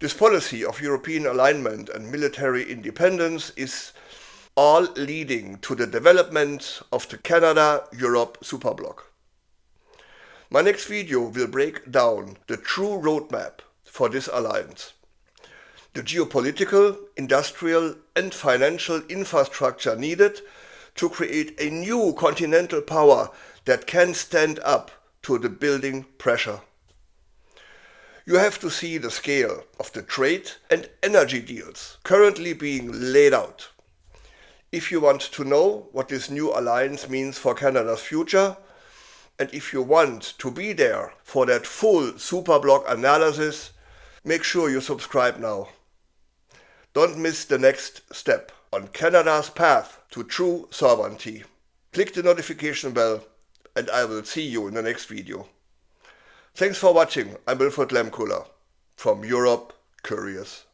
This policy of European alignment and military independence is all leading to the development of the Canada-Europe superbloc. My next video will break down the true roadmap for this alliance, the geopolitical, industrial and financial infrastructure needed to create a new continental power that can stand up to the building pressure. You have to see the scale of the trade and energy deals currently being laid out. If you want to know what this new alliance means for Canada's future, and if you want to be there for that full superbloc analysis, make sure you subscribe now. Don't miss the next step on Canada's path to true sovereignty. Click the notification bell and I will see you in the next video. Thanks for watching. I'm Wilfried Lehmkuhler from Europe Curious.